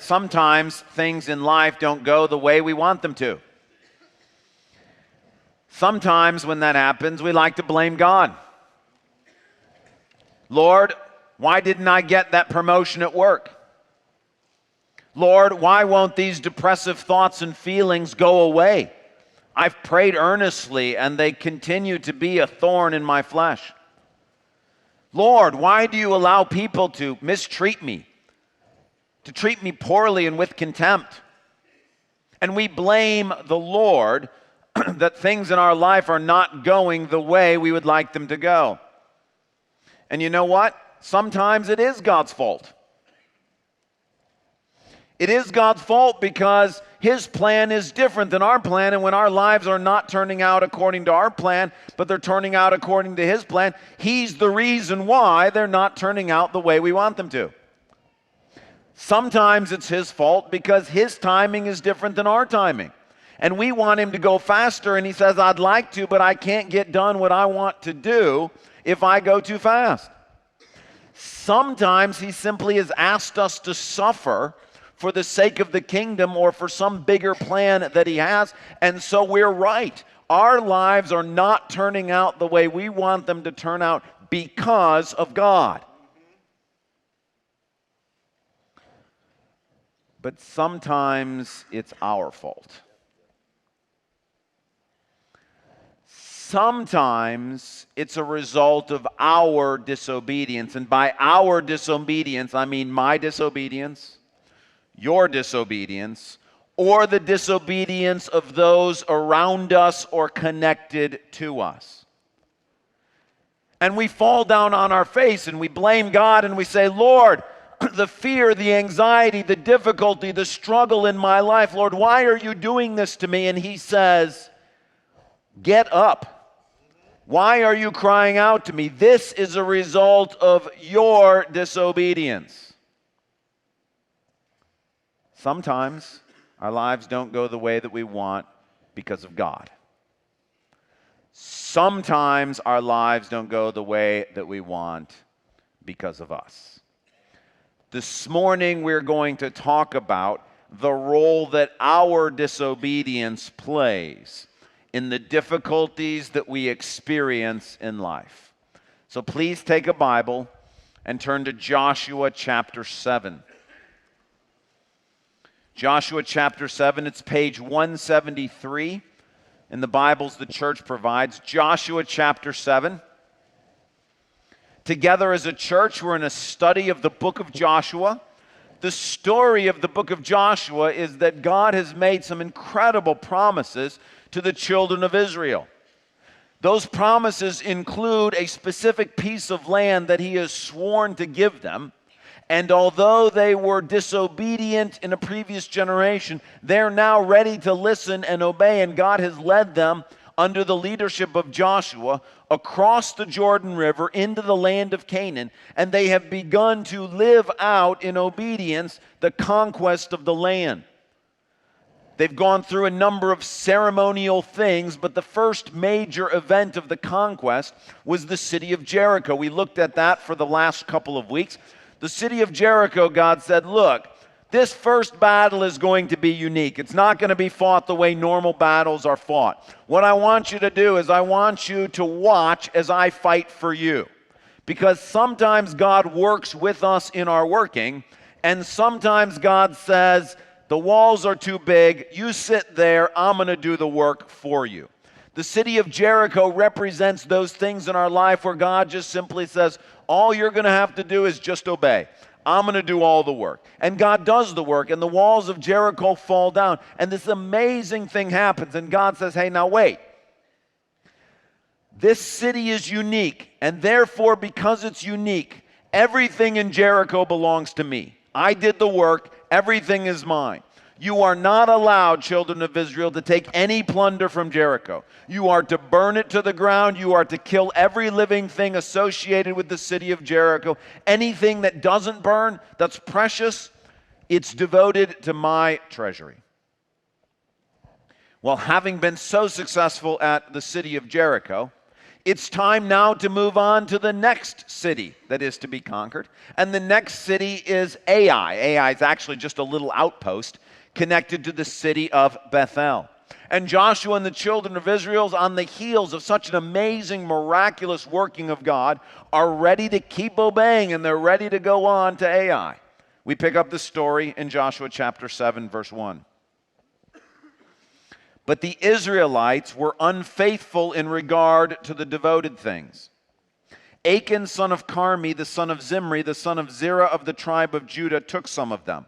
sometimes things in life don't go the way we want them to. Sometimes when that happens, we like to blame God. Lord, why didn't I get that promotion at work? Lord, why won't these depressive thoughts and feelings go away? I've prayed earnestly and they continue to be a thorn in my flesh. Lord, why do you allow people to mistreat me, to treat me poorly and with contempt? And we blame the Lord that things in our life are not going the way we would like them to go. And you know what? Sometimes it is God's fault. It is God's fault because His plan is different than our plan, and when our lives are not turning out according to our plan, but they're turning out according to His plan, He's the reason why they're not turning out the way we want them to. Sometimes it's His fault because His timing is different than our timing. And we want Him to go faster, and He says, I'd like to, but I can't get done what I want to do if I go too fast. Sometimes He simply has asked us to suffer for the sake of the kingdom or for some bigger plan that He has, and so we're right. Our lives are not turning out the way we want them to turn out because of God. But sometimes it's our fault. Sometimes it's a result of our disobedience, and by our disobedience, I mean my disobedience, your disobedience, or the disobedience of those around us or connected to us. And we fall down on our face and we blame God and we say, Lord, the fear, the anxiety, the difficulty, the struggle in my life, Lord, why are you doing this to me? And He says, get up. Why are you crying out to me? This is a result of your disobedience. Sometimes our lives don't go the way that we want because of God. Sometimes our lives don't go the way that we want because of us. This morning we're going to talk about the role that our disobedience plays in the difficulties that we experience in life. So please take a Bible and turn to Joshua chapter 7. Joshua chapter 7, it's page 173 in the Bibles the church provides. Joshua chapter 7. Together as a church, we're in a study of the book of Joshua. The story of the book of Joshua is that God has made some incredible promises to the children of Israel. Those promises include a specific piece of land that He has sworn to give them. And although they were disobedient in a previous generation, they're now ready to listen and obey. And God has led them under the leadership of Joshua across the Jordan River into the land of Canaan. And they have begun to live out in obedience the conquest of the land. They've gone through a number of ceremonial things, but the first major event of the conquest was the city of Jericho. We looked at that for the last couple of weeks. The city of Jericho, God said, look, this first battle is going to be unique. It's not going to be fought the way normal battles are fought. What I want you to do is I want you to watch as I fight for you. Because sometimes God works with us in our working, and sometimes God says, the walls are too big, you sit there, I'm going to do the work for you. The city of Jericho represents those things in our life where God just simply says, all you're going to have to do is just obey. I'm going to do all the work. And God does the work, and the walls of Jericho fall down. And this amazing thing happens, and God says, hey, now wait. This city is unique, and therefore, because it's unique, everything in Jericho belongs to me. I did the work. Everything is mine. You are not allowed, children of Israel, to take any plunder from Jericho. You are to burn it to the ground. You are to kill every living thing associated with the city of Jericho. Anything that doesn't burn, that's precious, it's devoted to my treasury. Well, having been so successful at the city of Jericho, It's time now to move on to the next city that is to be conquered. And the next city is Ai. Ai is actually just a little outpost connected to the city of Bethel. And Joshua and the children of Israel, on the heels of such an amazing, miraculous working of God, are ready to keep obeying, and they're ready to go on to Ai. We pick up the story in Joshua chapter 7, verse 1. But the Israelites were unfaithful in regard to the devoted things. Achan, son of Carmi, the son of Zimri, the son of Zerah of the tribe of Judah, took some of them.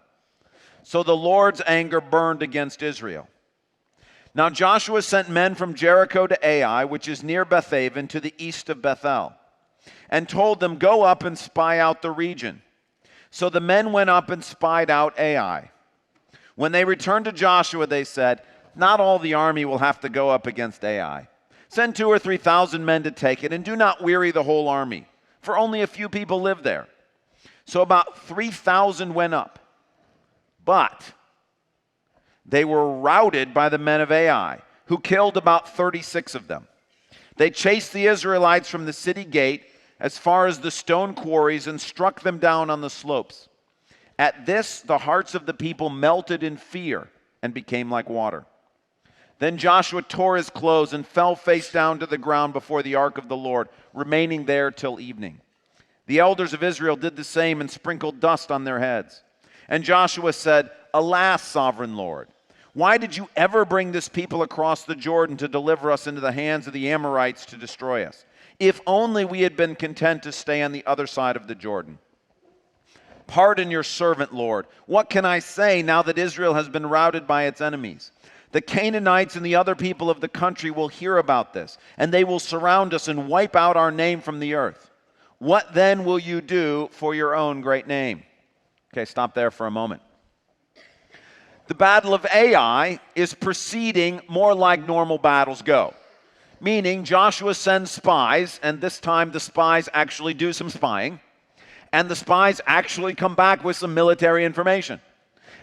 So the Lord's anger burned against Israel. Now Joshua sent men from Jericho to Ai, which is near Bethaven, to the east of Bethel, and told them, "Go up and spy out the region." So the men went up and spied out Ai. When they returned to Joshua, they said, "Not all the army will have to go up against Ai. Send 2,000 or 3,000 men to take it, and do not weary the whole army, for only a few people live there." So about 3,000 went up, but they were routed by the men of Ai, who killed about 36 of them. They chased the Israelites from the city gate as far as the stone quarries and struck them down on the slopes. At this, the hearts of the people melted in fear and became like water. Then Joshua tore his clothes and fell face down to the ground before the ark of the Lord, remaining there till evening. The elders of Israel did the same and sprinkled dust on their heads. And Joshua said, "Alas, sovereign Lord, why did you ever bring this people across the Jordan to deliver us into the hands of the Amorites to destroy us? If only we had been content to stay on the other side of the Jordan. Pardon your servant, Lord. What can I say now that Israel has been routed by its enemies? The Canaanites and the other people of the country will hear about this, and they will surround us and wipe out our name from the earth. What then will you do for your own great name?" Okay, stop there for a moment. The battle of Ai is proceeding more like normal battles go, meaning Joshua sends spies, and this time the spies actually do some spying, and the spies actually come back with some military information.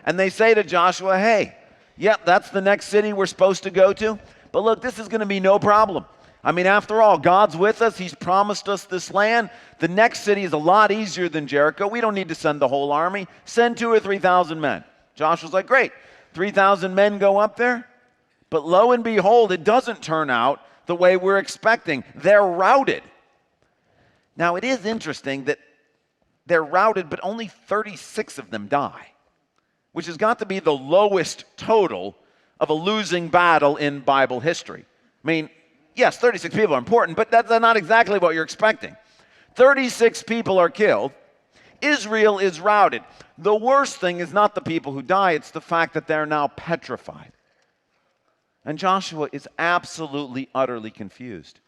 And they say to Joshua, "Hey, yep, that's the next city we're supposed to go to. But look, this is going to be no problem. I mean, after all, God's with us. He's promised us this land. The next city is a lot easier than Jericho. We don't need to send the whole army. Send 2,000 or 3,000 men." Joshua's like, "Great, 3,000 men go up there." But lo and behold, it doesn't turn out the way we're expecting. They're routed. Now, it is interesting that they're routed, but only 36 of them die, which has got to be the lowest total of a losing battle in Bible history. I mean, yes, 36 people are important, but that's not exactly what you're expecting. 36 people are killed. Israel is routed. The worst thing is not the people who die, it's the fact that they're now petrified. And Joshua is absolutely, utterly confused.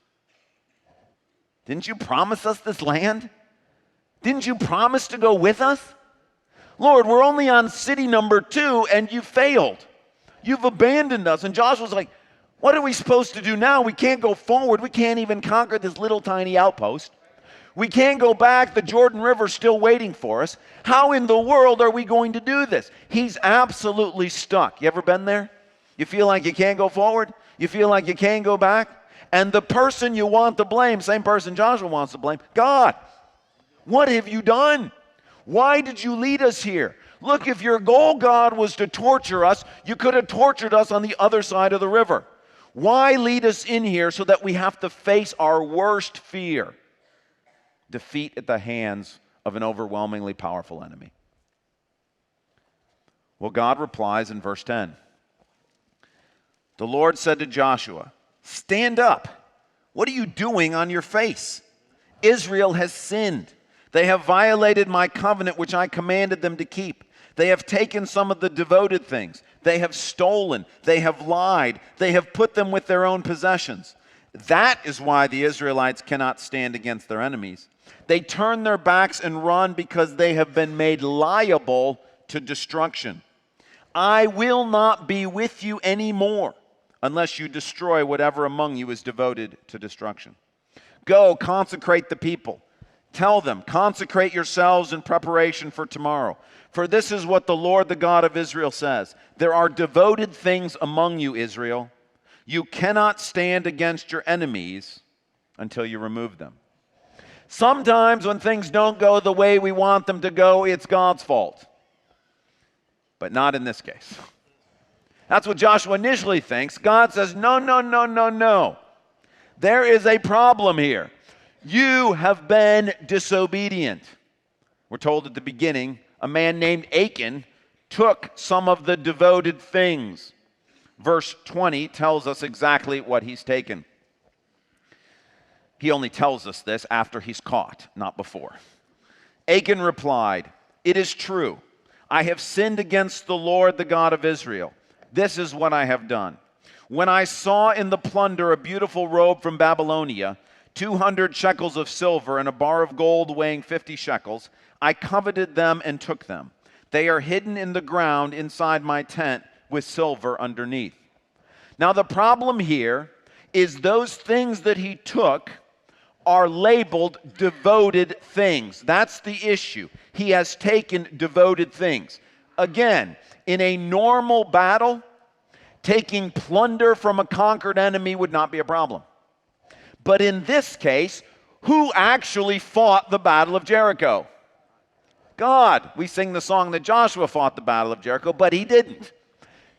Didn't you promise us this land? Didn't you promise to go with us? Lord, we're only on city number 2 and you failed. You've abandoned us. And Joshua's like, what are we supposed to do now? We can't go forward. We can't even conquer this little tiny outpost. We can't go back. The Jordan River's still waiting for us. How in the world are we going to do this? He's absolutely stuck. You ever been there? You feel like you can't go forward? You feel like you can't go back? And the person you want to blame, same person Joshua wants to blame, God. What have you done? Why did you lead us here? Look, if your goal, God, was to torture us, you could have tortured us on the other side of the river. Why lead us in here so that we have to face our worst fear? Defeat at the hands of an overwhelmingly powerful enemy. Well, God replies in verse 10. The Lord said to Joshua, "Stand up. What are you doing on your face? Israel has sinned. They have violated my covenant which I commanded them to keep. They have taken some of the devoted things. They have stolen. They have lied. They have put them with their own possessions. That is why the Israelites cannot stand against their enemies. They turn their backs and run because they have been made liable to destruction. I will not be with you anymore unless you destroy whatever among you is devoted to destruction. Go, consecrate the people. Tell them, consecrate yourselves in preparation for tomorrow. For this is what the Lord, the God of Israel, says. There are devoted things among you, Israel. You cannot stand against your enemies until you remove them. Sometimes when things don't go the way we want them to go, it's God's fault. But not in this case. That's what Joshua initially thinks. God says, no, no, no, no, no. There is a problem here. You have been disobedient. We're told at the beginning, a man named Achan took some of the devoted things. Verse 20 tells us exactly what he's taken. He only tells us this after he's caught, not before. Achan replied, "It is true. I have sinned against the Lord, the God of Israel. This is what I have done. When I saw in the plunder a beautiful robe from Babylonia, 200 shekels of silver and a bar of gold weighing 50 shekels, I coveted them and took them. They are hidden in the ground inside my tent with silver underneath." Now the problem here is those things that he took are labeled devoted things. That's the issue. He has taken devoted things. Again, in a normal battle, taking plunder from a conquered enemy would not be a problem. But in this case, who actually fought the Battle of Jericho? God. We sing the song that Joshua fought the Battle of Jericho, but he didn't.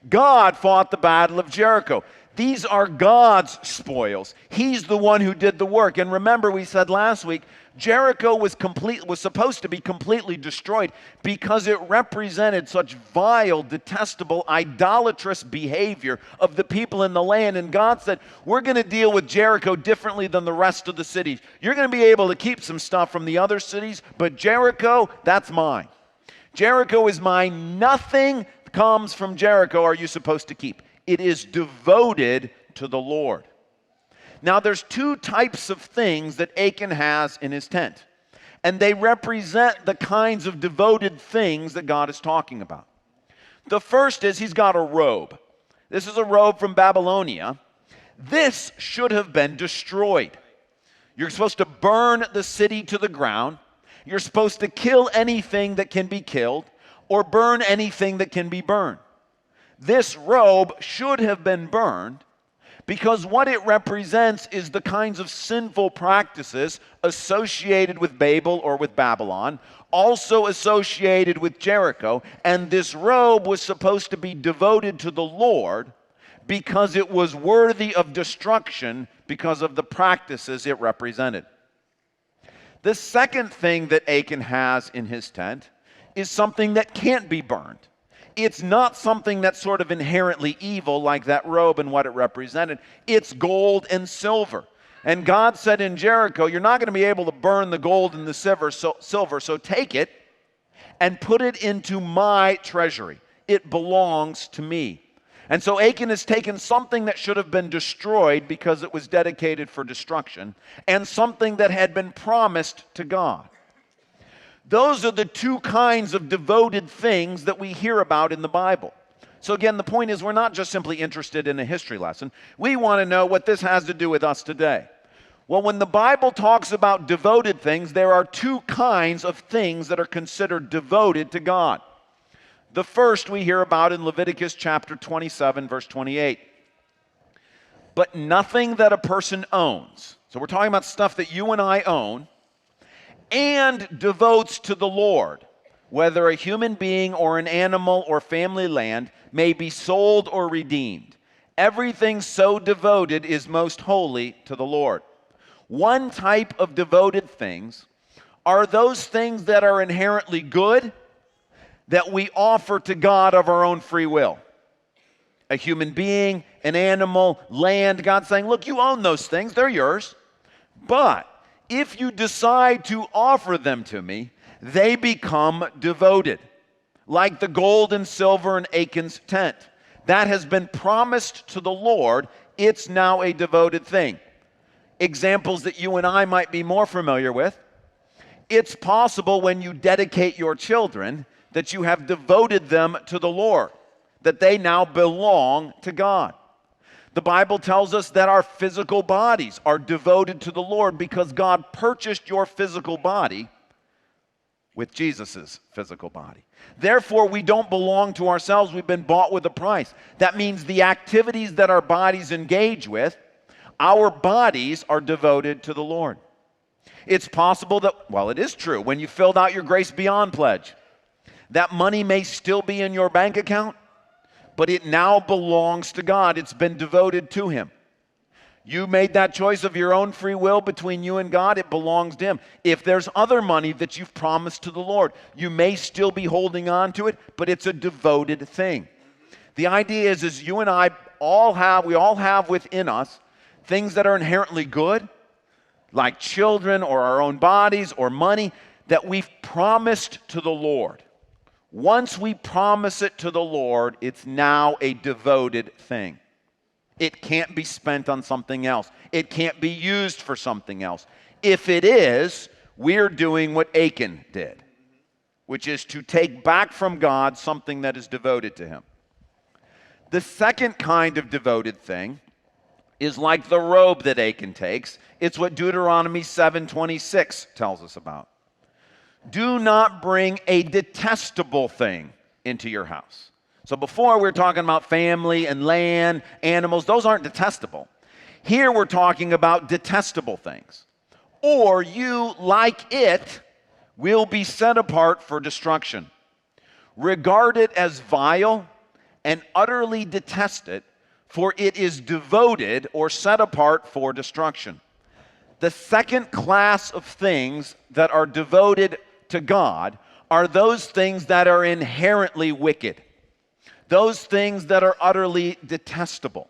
God fought the Battle of Jericho. These are God's spoils. He's the one who did the work. And remember, we said last week, Jericho was supposed to be completely destroyed because it represented such vile, detestable, idolatrous behavior of the people in the land. And God said, we're going to deal with Jericho differently than the rest of the cities. You're going to be able to keep some stuff from the other cities, but Jericho, that's mine. Jericho is mine. Nothing comes from Jericho are you supposed to keep. It is devoted to the Lord. Now, there's two types of things that Achan has in his tent, and they represent the kinds of devoted things that God is talking about. The first is he's got a robe. This is a robe from Babylonia. This should have been destroyed. You're supposed to burn the city to the ground. You're supposed to kill anything that can be killed or burn anything that can be burned. This robe should have been burned because what it represents is the kinds of sinful practices associated with Babel or with Babylon, also associated with Jericho, and this robe was supposed to be devoted to the Lord because it was worthy of destruction because of the practices it represented. The second thing that Achan has in his tent is something that can't be burned. It's not something that's sort of inherently evil like that robe and what it represented. It's gold and silver. And God said in Jericho, you're not going to be able to burn the gold and the silver, so take it and put it into my treasury. It belongs to me. And so Achan has taken something that should have been destroyed because it was dedicated for destruction and something that had been promised to God. Those are the two kinds of devoted things that we hear about in the Bible. So again, the point is we're not just simply interested in a history lesson. We want to know what this has to do with us today. Well, when the Bible talks about devoted things, there are two kinds of things that are considered devoted to God. The first we hear about in Leviticus chapter 27, verse 28. But nothing that a person owns, so we're talking about stuff that you and I own, and devotes to the Lord, whether a human being or an animal or family land, may be sold or redeemed. Everything so devoted is most holy to the Lord. One type of devoted things are those things that are inherently good that we offer to God of our own free will. A human being, an animal, land, God's saying, look, you own those things, they're yours, but if you decide to offer them to me, they become devoted, like the gold and silver in Achan's tent. That has been promised to the Lord. It's now a devoted thing. Examples that you and I might be more familiar with. It's possible when you dedicate your children that you have devoted them to the Lord, that they now belong to God. The Bible tells us that our physical bodies are devoted to the Lord because God purchased your physical body with Jesus' physical body. Therefore, we don't belong to ourselves. We've been bought with a price. That means the activities that our bodies engage with Our bodies are devoted to the Lord. It's possible that, well, it is true, when you filled out your Grace Beyond pledge, that money may still be in your bank account, but it now belongs to God. It's been devoted to Him. You made that choice of your own free will between you and God. It belongs to Him. If there's other money that you've promised to the Lord, you may still be holding on to it, but it's a devoted thing. The idea is you and I all have within us things that are inherently good, like children or our own bodies or money, that we've promised to the Lord. Once we promise it to the Lord, it's now a devoted thing. It can't be spent on something else. It can't be used for something else. If it is, we're doing what Achan did, which is to take back from God something that is devoted to Him. The second kind of devoted thing is like the robe that Achan takes. It's what Deuteronomy 7:26 tells us about. Do not bring a detestable thing into your house. So before we were talking about family and land, animals. Those aren't detestable. Here we're talking about detestable things. Or you, like it, will be set apart for destruction. Regard it as vile and utterly detest it, for it is devoted or set apart for destruction. The second class of things that are devoted to God are those things that are inherently wicked. Those things that are utterly detestable.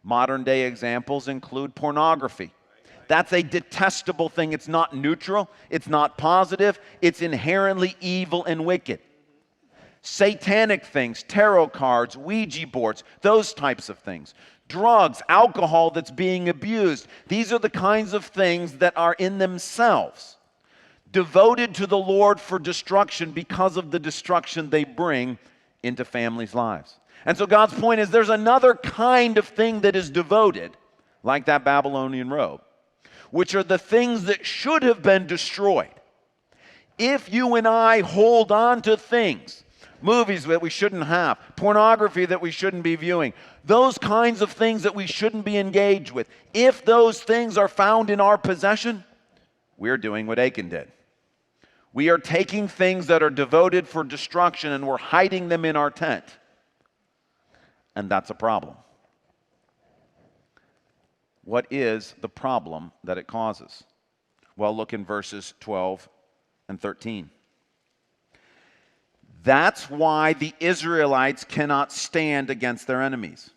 Modern day examples include pornography. That's a detestable thing. It's not neutral. It's not positive. It's inherently evil and wicked. Satanic things, tarot cards, Ouija boards, those types of things. Drugs, alcohol that's being abused. These are the kinds of things that are in themselves devoted to the Lord for destruction because of the destruction they bring into families' lives. And so God's point is there's another kind of thing that is devoted, like that Babylonian robe, which are the things that should have been destroyed. If you and I hold on to things, movies that we shouldn't have, pornography that we shouldn't be viewing, those kinds of things that we shouldn't be engaged with, if those things are found in our possession, we're doing what Achan did. We are taking things that are devoted for destruction and we're hiding them in our tent. And that's a problem. What is the problem that it causes? Well, look in verses 12 and 13. That's why the Israelites cannot stand against their enemies.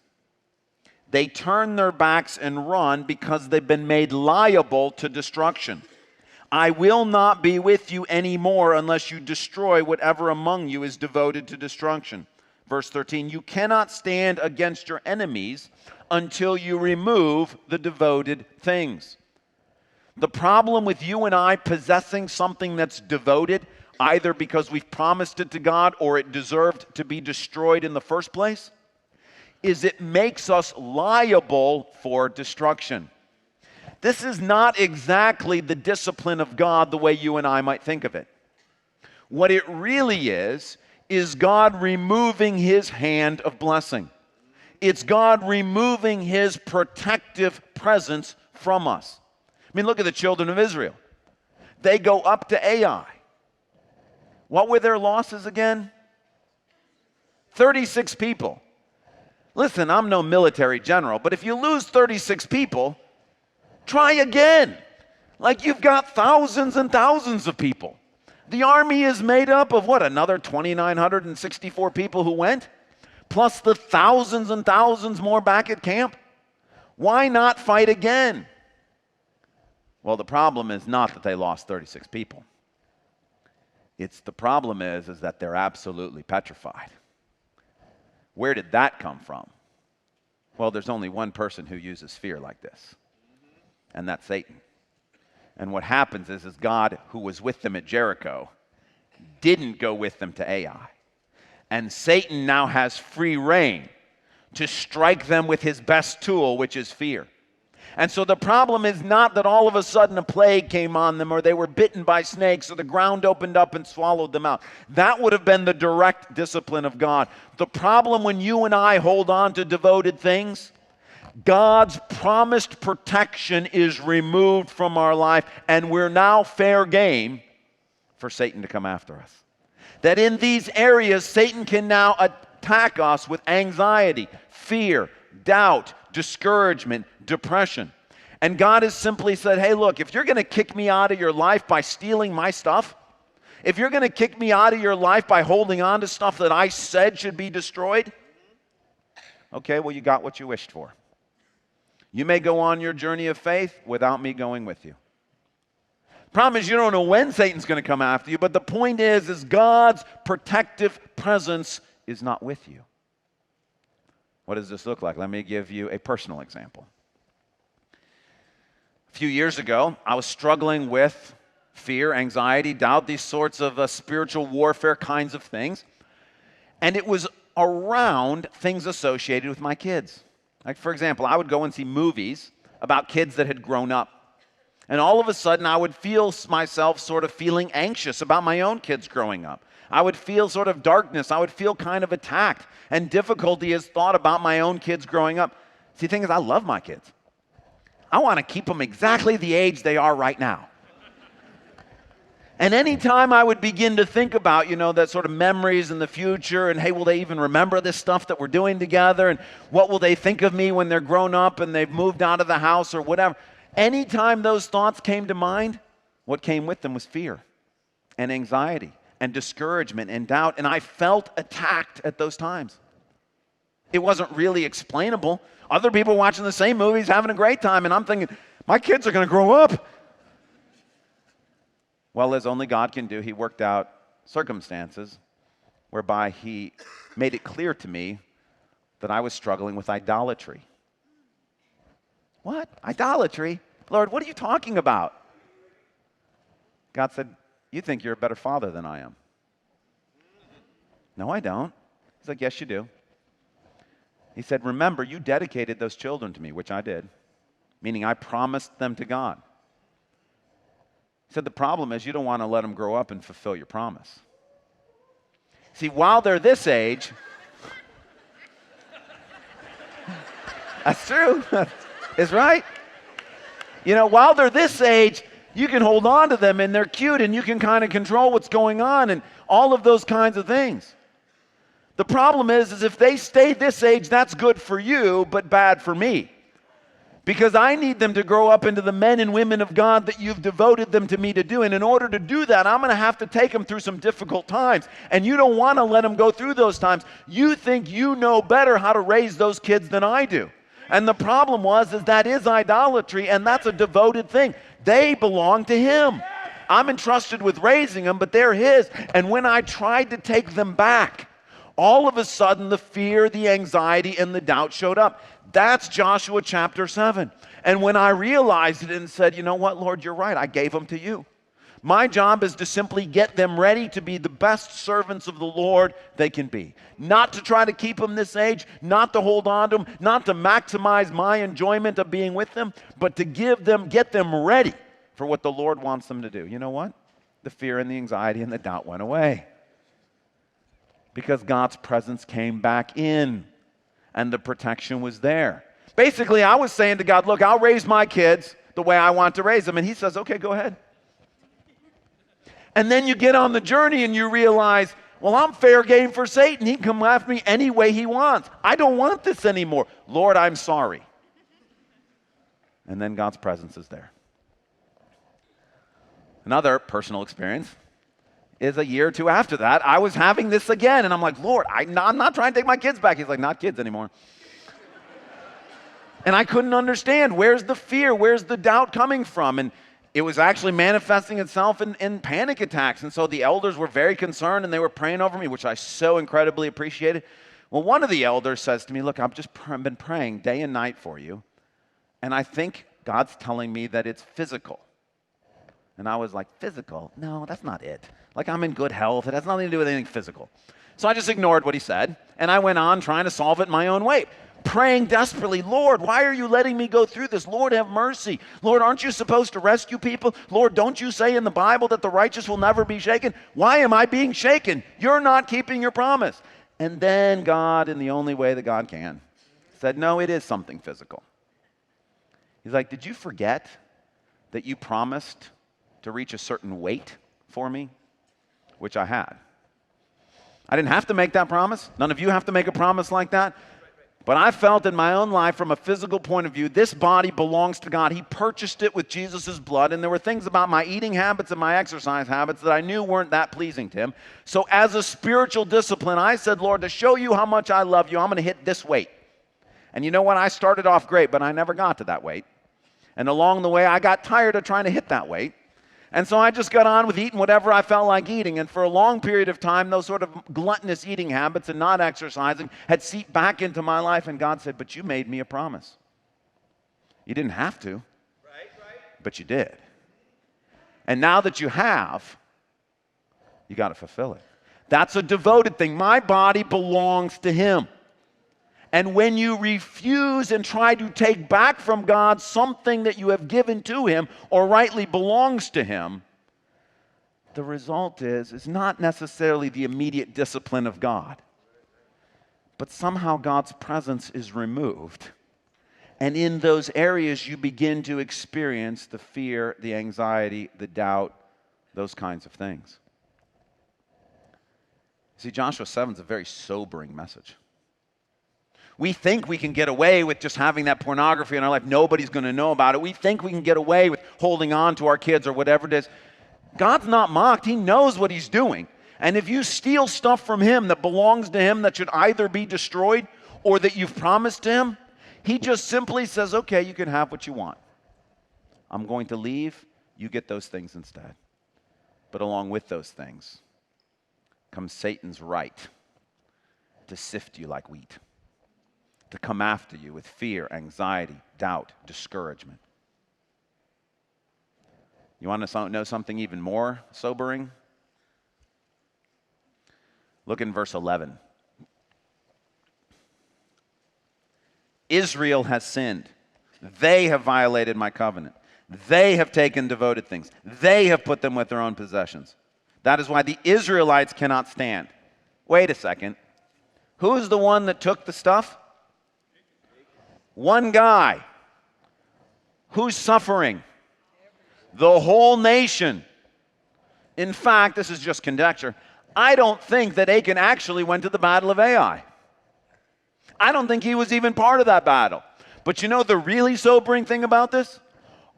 They turn their backs and run because they've been made liable to destruction. I will not be with you anymore unless you destroy whatever among you is devoted to destruction. Verse 13, you cannot stand against your enemies until you remove the devoted things. The problem with you and I possessing something that's devoted, either because we've promised it to God or it deserved to be destroyed in the first place, is it makes us liable for destruction. This is not exactly the discipline of God the way you and I might think of it. What it really is God removing His hand of blessing. It's God removing His protective presence from us. I mean, look at the children of Israel. They go up to Ai. What were their losses again? 36 people. Listen, I'm no military general, but if you lose 36 people, try again. Like you've got thousands and thousands of people. The army is made up of what? Another 2,964 people who went? Plus the thousands and thousands more back at camp? Why not fight again? Well, the problem is not that they lost 36 people. The problem is that they're absolutely petrified. Where did that come from? Well, there's only one person who uses fear like this, and that's Satan. And what happens is God, who was with them at Jericho, didn't go with them to Ai. And Satan now has free reign to strike them with his best tool, which is fear. And so the problem is not that all of a sudden a plague came on them or they were bitten by snakes or the ground opened up and swallowed them out. That would have been the direct discipline of God. The problem when you and I hold on to devoted things, God's promised protection is removed from our life, and we're now fair game for Satan to come after us. That in these areas, Satan can now attack us with anxiety, fear, doubt, discouragement, depression. And God has simply said, hey, look, if you're going to kick me out of your life by stealing my stuff, if you're going to kick me out of your life by holding on to stuff that I said should be destroyed, okay, well, you got what you wished for. You may go on your journey of faith without me going with you. Problem is, you don't know when Satan's going to come after you, but the point is God's protective presence is not with you. What does this look like? Let me give you a personal example. A few years ago, I was struggling with fear, anxiety, doubt, these sorts of spiritual warfare kinds of things. And it was around things associated with my kids. Like, for example, I would go and see movies about kids that had grown up. And all of a sudden, I would feel myself sort of feeling anxious about my own kids growing up. I would feel sort of darkness. I would feel kind of attacked and difficulty as thought about my own kids growing up. See, the thing is, I love my kids. I want to keep them exactly the age they are right now. And anytime I would begin to think about, that sort of memories in the future, and hey, will they even remember this stuff that we're doing together? And what will they think of me when they're grown up and they've moved out of the house or whatever? Anytime those thoughts came to mind, what came with them was fear and anxiety and discouragement and doubt. And I felt attacked at those times. It wasn't really explainable. Other people watching the same movies, having a great time, and I'm thinking, my kids are going to grow up. Well, as only God can do, he worked out circumstances whereby he made it clear to me that I was struggling with idolatry. What? Idolatry? Lord, what are you talking about? God said, you think you're a better father than I am. No, I don't. He's like, yes, you do. He said, remember, you dedicated those children to me, which I did, meaning I promised them to God. He said, the problem is you don't want to let them grow up and fulfill your promise. See, while they're this age, that's true, it's right. While they're this age, you can hold on to them and they're cute and you can kind of control what's going on and all of those kinds of things. The problem is if they stay this age, that's good for you, but bad for me. Because I need them to grow up into the men and women of God that you've devoted them to me to do. And in order to do that, I'm going to have to take them through some difficult times. And you don't want to let them go through those times. You think you know better how to raise those kids than I do. And the problem is that is idolatry, and that's a devoted thing. They belong to him. I'm entrusted with raising them, but they're his. And when I tried to take them back, all of a sudden the fear, the anxiety, and the doubt showed up. That's Joshua chapter 7. And when I realized it and said, you know what, Lord, you're right, I gave them to you. My job is to simply get them ready to be the best servants of the Lord they can be. Not to try to keep them this age, not to hold on to them, not to maximize my enjoyment of being with them, but to get them ready for what the Lord wants them to do. You know what? The fear and the anxiety and the doubt went away. Because God's presence came back in and the protection was there. Basically, I was saying to God, look, I'll raise my kids the way I want to raise them. And he says, okay, go ahead. And then you get on the journey and you realize, well, I'm fair game for Satan. He can come after me any way he wants. I don't want this anymore. Lord, I'm sorry. And then God's presence is there. Another personal experience is a year or two after that, I was having this again. And I'm like, Lord, I'm not trying to take my kids back. He's like, not kids anymore. And I couldn't understand, where's the fear? Where's the doubt coming from? And it was actually manifesting itself in panic attacks. And so the elders were very concerned and they were praying over me, which I so incredibly appreciated. Well, one of the elders says to me, look, I've just been praying day and night for you. And I think God's telling me that it's physical. And I was like, physical? No, that's not it. Like, I'm in good health. It has nothing to do with anything physical. So I just ignored what he said. And I went on trying to solve it my own way. Praying desperately, Lord, why are you letting me go through this? Lord, have mercy. Lord, aren't you supposed to rescue people? Lord, don't you say in the Bible that the righteous will never be shaken? Why am I being shaken? You're not keeping your promise. And then God, in the only way that God can, said, no, it is something physical. He's like, did you forget that you promised to reach a certain weight for me? Which I had. I didn't have to make that promise. None of you have to make a promise like that. But I felt in my own life, from a physical point of view, this body belongs to God. He purchased it with Jesus' blood, and there were things about my eating habits and my exercise habits that I knew weren't that pleasing to him. So as a spiritual discipline, I said, Lord, to show you how much I love you, I'm going to hit this weight. And you know what? I started off great, but I never got to that weight. And along the way, I got tired of trying to hit that weight. And so I just got on with eating whatever I felt like eating. And for a long period of time, those sort of gluttonous eating habits and not exercising had seeped back into my life. And God said, but you made me a promise. You didn't have to, but you did. And now that you have, you got to fulfill it. That's a devoted thing. My body belongs to him. And when you refuse and try to take back from God something that you have given to him or rightly belongs to him, the result is not necessarily the immediate discipline of God, but somehow God's presence is removed. And in those areas, you begin to experience the fear, the anxiety, the doubt, those kinds of things. See, Joshua 7 is a very sobering message. We think we can get away with just having that pornography in our life. Nobody's going to know about it. We think we can get away with holding on to our kids or whatever it is. God's not mocked. He knows what he's doing. And if you steal stuff from him that belongs to him that should either be destroyed or that you've promised to him, he just simply says, okay, you can have what you want. I'm going to leave. You get those things instead. But along with those things comes Satan's right to sift you like wheat, to come after you with fear, anxiety, doubt, discouragement. You want to know something even more sobering? Look in verse 11. Israel has sinned. They have violated my covenant. They have taken devoted things. They have put them with their own possessions. That is why the Israelites cannot stand. Wait a second. Who's the one that took the stuff? One guy. Who's suffering? The whole nation. In fact, this is just conjecture. I don't think that Achan actually went to the battle of Ai. I don't think he was even part of that battle. But you know the really sobering thing about this?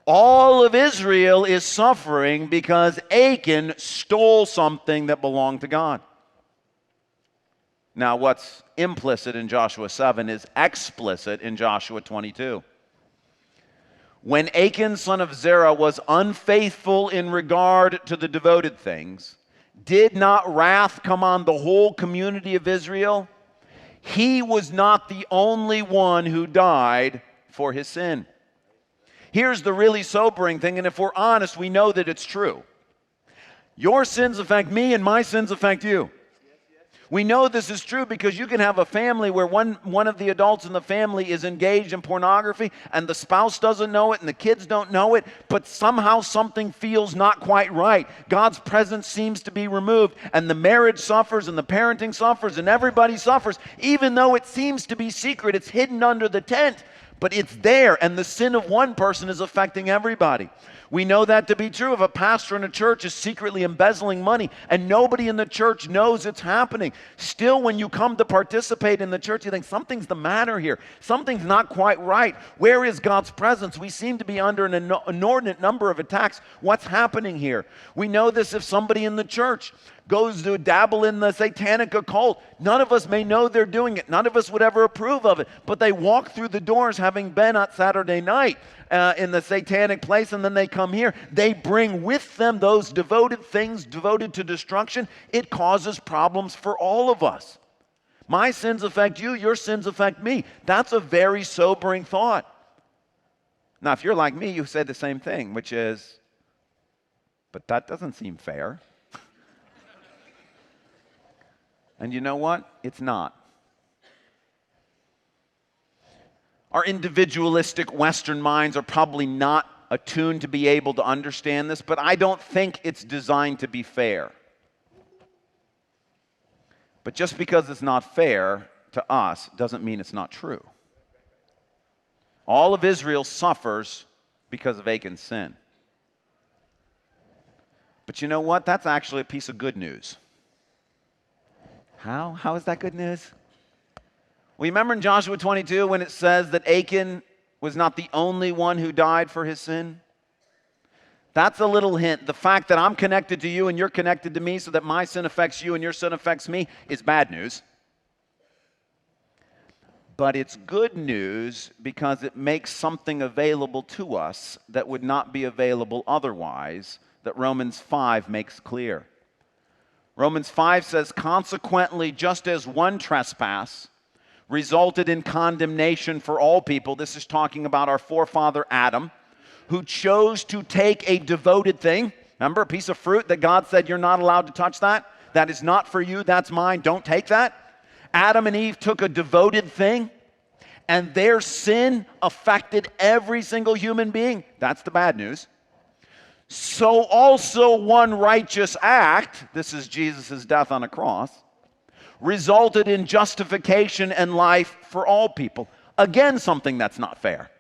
All of Israel is suffering because Achan stole something that belonged to God. Now, what's implicit in Joshua 7 is explicit in Joshua 22. When Achan, son of Zerah, was unfaithful in regard to the devoted things, did not wrath come on the whole community of Israel? He was not the only one who died for his sin. Here's the really sobering thing, and if we're honest, we know that it's true. Your sins affect me, and my sins affect you. We know this is true because you can have a family where one of the adults in the family is engaged in pornography and the spouse doesn't know it and the kids don't know it, but somehow something feels not quite right. God's presence seems to be removed and the marriage suffers and the parenting suffers and everybody suffers. Even though it seems to be secret, it's hidden under the tent, but it's there, and the sin of one person is affecting everybody. We know that to be true. If a pastor in a church is secretly embezzling money and nobody in the church knows it's happening, still when you come to participate in the church, you think something's the matter here. Something's not quite right. Where is God's presence? We seem to be under an inordinate number of attacks. What's happening here? We know this if somebody in the church goes to dabble in the satanic occult. None of us may know they're doing it. None of us would ever approve of it. But they walk through the doors having been on Saturday night in the satanic place, and then they come here. They bring with them those devoted things devoted to destruction. It causes problems for all of us. My sins affect you. Your sins affect me. That's a very sobering thought. Now, if you're like me, you say the same thing, which is, but that doesn't seem fair. And you know what? It's not. Our individualistic Western minds are probably not attuned to be able to understand this, but I don't think it's designed to be fair. But just because it's not fair to us doesn't mean it's not true. All of Israel suffers because of Achan's sin. But you know what? That's actually a piece of good news. How? How is that good news? Well, you remember in Joshua 22 when it says that Achan was not the only one who died for his sin? That's a little hint. The fact that I'm connected to you and you're connected to me so that my sin affects you and your sin affects me is bad news. But it's good news because it makes something available to us that would not be available otherwise, that Romans 5 makes clear. Romans 5 says, consequently, just as one trespass resulted in condemnation for all people, this is talking about our forefather Adam, who chose to take a devoted thing. Remember, a piece of fruit that God said, you're not allowed to touch that? That is not for you, that's mine, don't take that. Adam and Eve took a devoted thing, and their sin affected every single human being. That's the bad news. So also one righteous act, this is Jesus' death on a cross, resulted in justification and life for all people. Again, something that's not fair.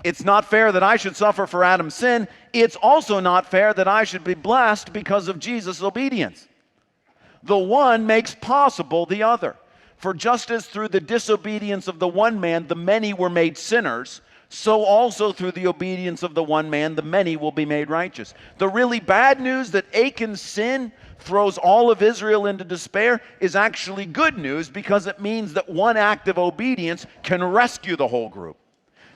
It's not fair that I should suffer for Adam's sin. It's also not fair that I should be blessed because of Jesus' obedience. The one makes possible the other. For just as through the disobedience of the one man the many were made sinners, so also through the obedience of the one man the many will be made righteous. The really bad news that Achan's sin throws all of Israel into despair is actually good news, because it means that one act of obedience can rescue the whole group.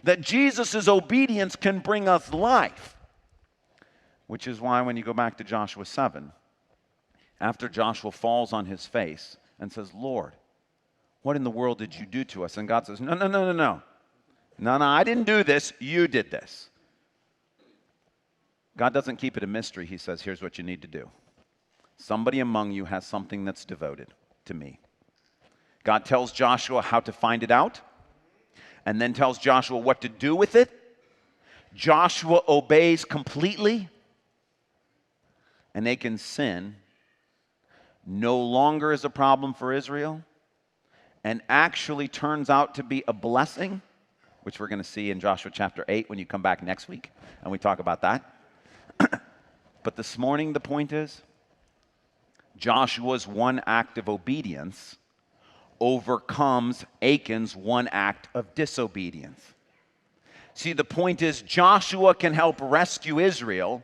That Jesus' obedience can bring us life. Which is why when you go back to Joshua 7, after Joshua falls on his face and says, Lord, what in the world did you do to us? And God says, no, I didn't do this, you did this. God doesn't keep it a mystery. He says, here's what you need to do. Somebody among you has something that's devoted to me. God tells Joshua how to find it out, and then tells Joshua what to do with it. Joshua obeys completely, and Achan's sin no longer is a problem for Israel, and actually turns out to be a blessing, which we're going to see in Joshua chapter 8 when you come back next week and we talk about that. But this morning the point is, Joshua's one act of obedience overcomes Achan's one act of disobedience. See, the point is, Joshua can help rescue Israel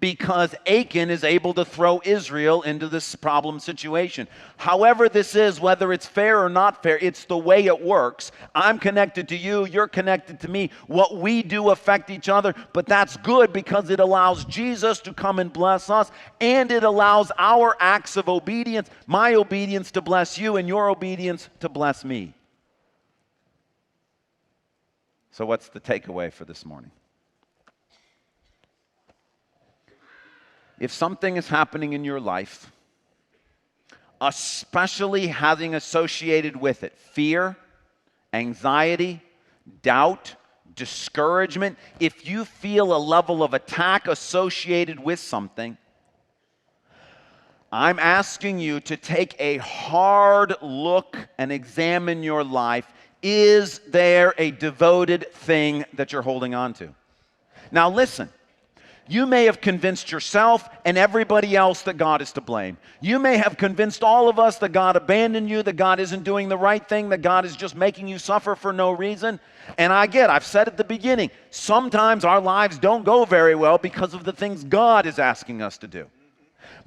because Achan is able to throw Israel into this problem situation. However this is, whether it's fair or not fair, it's the way it works. I'm connected to you, you're connected to me. What we do affect each other, but that's good because it allows Jesus to come and bless us, and it allows our acts of obedience, my obedience to bless you and your obedience to bless me. So what's the takeaway for this morning? If something is happening in your life, especially having associated with it fear, anxiety, doubt, discouragement, if you feel a level of attack associated with something, I'm asking you to take a hard look and examine your life. Is there a devoted thing that you're holding on to? Now listen. You may have convinced yourself and everybody else that God is to blame. You may have convinced all of us that God abandoned you, that God isn't doing the right thing, that God is just making you suffer for no reason. And I've said at the beginning, sometimes our lives don't go very well because of the things God is asking us to do.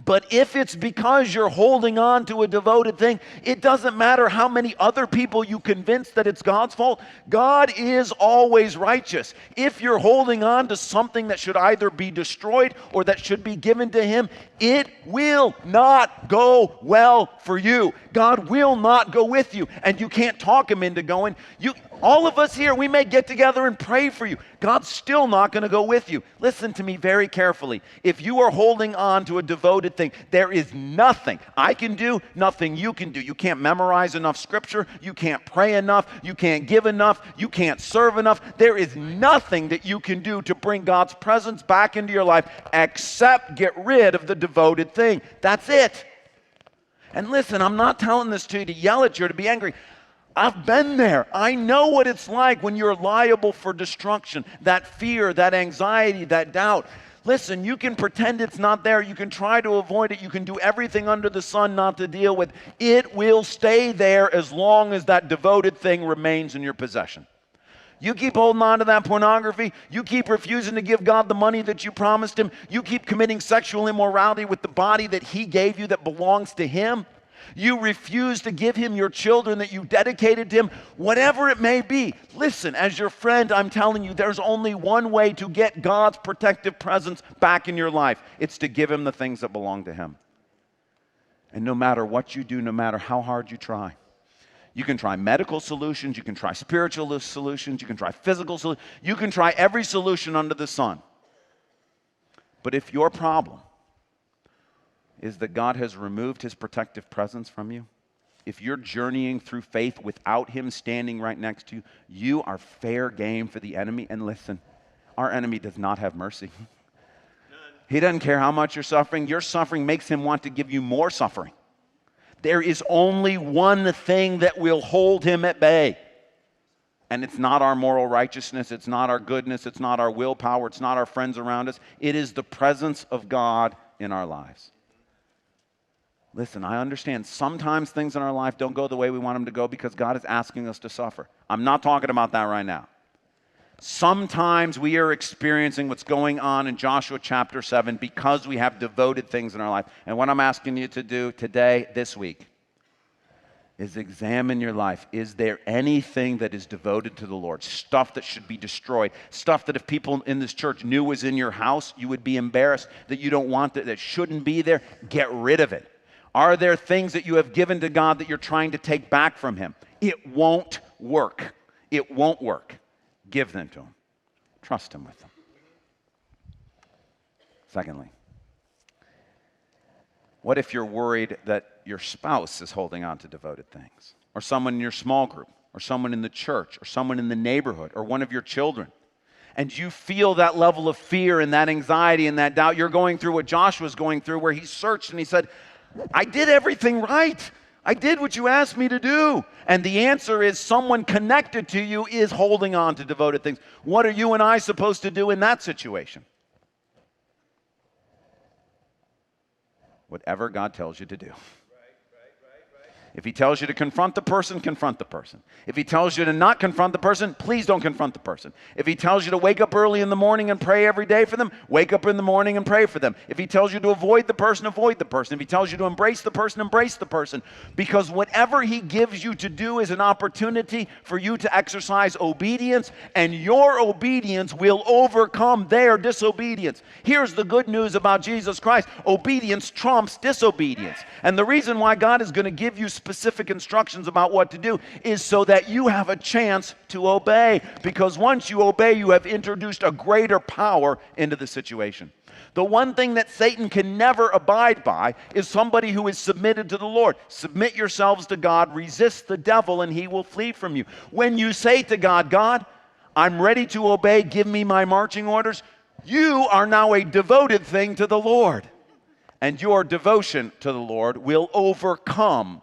But if it's because you're holding on to a devoted thing, it doesn't matter how many other people you convince that it's God's fault. God is always righteous. If you're holding on to something that should either be destroyed or that should be given to Him, it will not go well for you. God will not go with you, and you can't talk Him into going. All of us here, we may get together and pray for you. God's still not going to go with you. Listen to me very carefully. If you are holding on to a devoted thing, there is nothing I can do, nothing you can do. You can't memorize enough scripture. You can't pray enough. You can't give enough. You can't serve enough. There is nothing that you can do to bring God's presence back into your life except get rid of the devoted thing. That's it. And listen, I'm not telling this to you to yell at you or to be angry. I've been there. I know what it's like when you're liable for destruction, that fear, that anxiety, that doubt. Listen, you can pretend it's not there. You can try to avoid it. You can do everything under the sun not to deal with. It will stay there as long as that devoted thing remains in your possession. You keep holding on to that pornography. You keep refusing to give God the money that you promised him. You keep committing sexual immorality with the body that he gave you that belongs to him. You refuse to give him your children that you dedicated to him, whatever it may be. Listen, as your friend, I'm telling you, there's only one way to get God's protective presence back in your life. It's to give him the things that belong to him. And no matter what you do, no matter how hard you try, you can try medical solutions, you can try spiritual solutions, you can try physical solutions, you can try every solution under the sun. But if your problem is that God has removed his protective presence from you, if you're journeying through faith without him standing right next to you, you are fair game for the enemy. And listen, our enemy does not have mercy. He doesn't care how much you're suffering. Your suffering makes him want to give you more suffering. There is only one thing that will hold him at bay. And it's not our moral righteousness, it's not our goodness, it's not our willpower, it's not our friends around us. It is the presence of God in our lives. Listen, I understand sometimes things in our life don't go the way we want them to go because God is asking us to suffer. I'm not talking about that right now. Sometimes we are experiencing what's going on in Joshua chapter 7 because we have devoted things in our life. And what I'm asking you to do today, this week, is examine your life. Is there anything that is devoted to the Lord? Stuff that should be destroyed. Stuff that if people in this church knew was in your house, you would be embarrassed, that you don't want, that shouldn't be there. Get rid of it. Are there things that you have given to God that you're trying to take back from him? It won't work. It won't work. Give them to him. Trust him with them. Secondly, what if you're worried that your spouse is holding on to devoted things? Or someone in your small group, or someone in the church, or someone in the neighborhood, or one of your children? And you feel that level of fear and that anxiety and that doubt. You're going through what Joshua's going through, where he searched and he said, I did everything right. I did what you asked me to do. And the answer is someone connected to you is holding on to devoted things. What are you and I supposed to do in that situation? Whatever God tells you to do. If he tells you to confront the person, confront the person. If he tells you to not confront the person, please don't confront the person. If he tells you to wake up early in the morning and pray every day for them, wake up in the morning and pray for them. If he tells you to avoid the person, avoid the person. If he tells you to embrace the person, embrace the person. Because whatever he gives you to do is an opportunity for you to exercise obedience, and your obedience will overcome their disobedience. Here's the good news about Jesus Christ. Obedience trumps disobedience. And the reason why God is going to give you specific instructions about what to do is so that you have a chance to obey. Because once you obey, you have introduced a greater power into the situation. The one thing that Satan can never abide by is somebody who is submitted to the Lord. Submit yourselves to God, resist the devil, and he will flee from you. When you say to God, God, I'm ready to obey, give me my marching orders, you are now a devoted thing to the Lord. And your devotion to the Lord will overcome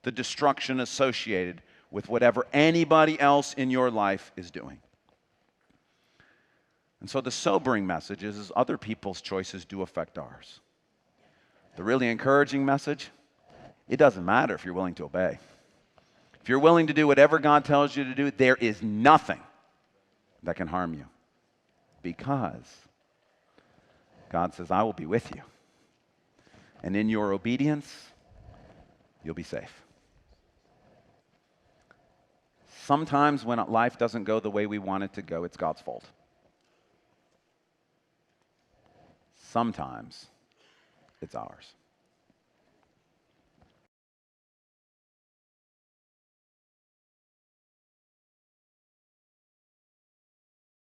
the destruction associated with whatever anybody else in your life is doing. And so the sobering message is other people's choices do affect ours. The really encouraging message, it doesn't matter if you're willing to obey. If you're willing to do whatever God tells you to do, there is nothing that can harm you. Because God says, I will be with you. And in your obedience, you'll be safe. Sometimes when life doesn't go the way we want it to go, it's God's fault. Sometimes it's ours.